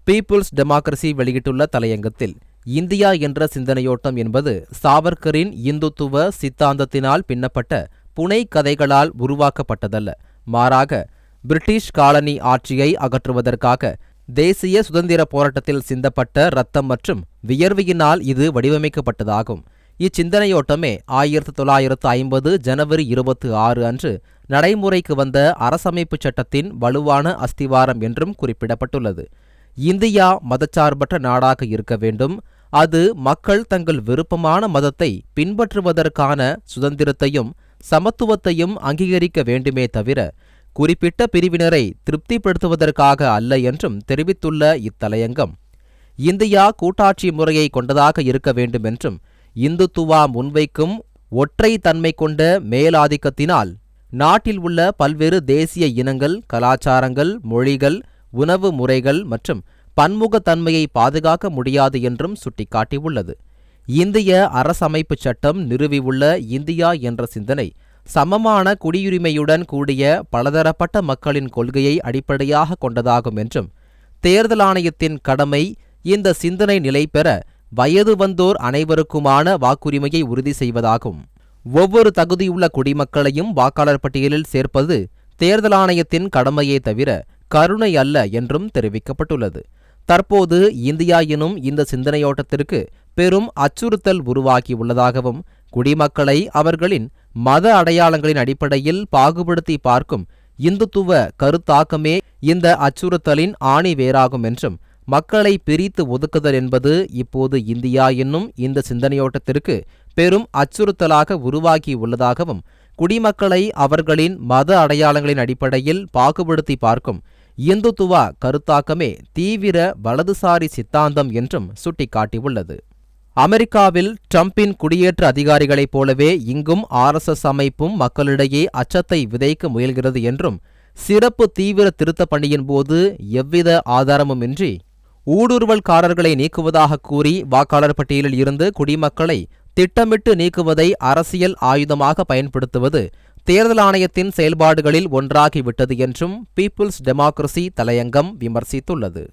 Peoples democracy வெளியிட்டுள்ள தலையங்கத்தில், India என்ற சிந்தனையோட்டம் என்பது சாவர்கரின் இந்துத்துவ சித்தாந்தத்தினால் பின்னப்பட்ட புனை கதைகளால் உருவாக்கப்பட்டதல்ல. மாறாக பிரிட்டிஷ் காலனி ஆட்சியை அகற்றுவதற்காக தேசிய சுதந்திர போராட்டத்தில் சிந்தப்பட்ட இரத்தம் மற்றும் வியர்வையினால் இது வடிவமைக்கப்பட்டதாகும். இச்சிந்தனையோட்டமே 1950 ஜனவரி 26 அன்று நடைமுறைக்கு வந்த அரசமைப்பு சட்டத்தின் வலுவான அஸ்திவாரம் என்றும் குறிப்பிடப்பட்டுள்ளது. இந்தியா மதச்சார்பற்ற நாடாக இருக்க வேண்டும். அது மக்கள் தங்கள் விருப்பமான மதத்தை பின்பற்றுவதற்கான சுதந்திரத்தையும் சமத்துவத்தையும் அங்கீகரிக்க வேண்டுமே தவிர குறிப்பிட்ட பிரிவினரை திருப்திப்படுத்துவதற்காக அல்ல என்றும் தெரிவித்துள்ள இத்தலையங்கம், இந்தியா கூட்டாட்சி முறையை கொண்டதாக இருக்க வேண்டும் என்றும் இந்துத்துவா முன்வைக்கும் ஒற்றை தன்மை கொண்ட மேலாதிக்கத்தினால் நாட்டில் உள்ள பல்வேறு தேசிய இனங்கள், கலாச்சாரங்கள், மொழிகள், உணவு முறைகள் மற்றும் பன்முகத்தன்மையை பாதுகாக்க முடியாது என்றும் சுட்டிக்காட்டியுள்ளது. இந்திய அரசமைப்பு சட்டம் நிறுவியுள்ள இந்தியா என்ற சிந்தனை சமமான குடியுரிமையுடன் கூடிய பலதரப்பட்ட மக்களின் கொள்கையை அடிப்படையாக கொண்டதாகும் என்றும், தேர்தல் ஆணையத்தின் கடமை இந்த சிந்தனை நிலை பெற வயது வந்தோர் அனைவருக்குமான வாக்குரிமையை உறுதி செய்வதாகும். ஒவ்வொரு தகுதியுள்ள குடிமக்களையும் வாக்காளர் பட்டியலில் சேர்ப்பது தேர்தல் ஆணையத்தின் கடமையே தவிர கருணை அல்ல என்றும் தெரிவிக்கப்பட்டுள்ளது. தற்போது இந்தியா எனும் இந்த சிந்தனையோட்டத்திற்கு பெரும் அச்சுறுத்தல் உருவாகியுள்ளதாகவும், குடிமக்களை அவர்களின் மத அடையாளங்களின் அடிப்படையில் பாகுபடுத்தி பார்க்கும் இந்துத்துவ கருத்தாக்கமே இந்த அச்சுறுத்தலின் ஆணி வேறாகும் என்றும், மக்களை பிரித்து ஒதுக்குதல் என்பது இப்போது இந்தியா என்னும் இந்த சிந்தனையோட்டத்திற்கு பெரும் அச்சுறுத்தலாக உருவாகியுள்ளதாகவும், குடிமக்களை அவர்களின் மத அடையாளங்களின் அடிப்படையில் பாகுபடுத்தி பார்க்கும் இந்துத்துவா கருத்தாக்கமே தீவிர வலதுசாரி சித்தாந்தம் என்றும் சுட்டிக்காட்டியுள்ளது. அமெரிக்காவில் ட்ரம்பின் குடியேற்ற அதிகாரிகளைப் போலவே இங்கும் RSS அமைப்பும் மக்களிடையே அச்சத்தை விதைக்க முயல்கிறது என்றும், சிறப்பு தீவிர திருத்த பணியின் போது எவ்வித ஆதாரமுமின்றி ஊடுருவல்காரர்களை நீக்குவதாக கூறி வாக்காளர் பட்டியலில் இருந்து குடிமக்களை திட்டமிட்டு நீக்குவதை அரசியல் ஆயுதமாக பயன்படுத்துவது தேர்தல் ஆணையத்தின் செயல்பாடுகளில் ஒன்றாகிவிட்டது என்றும் பீப்புள்ஸ் டெமோக்ரசி தலையங்கம் விமர்சித்துள்ளது.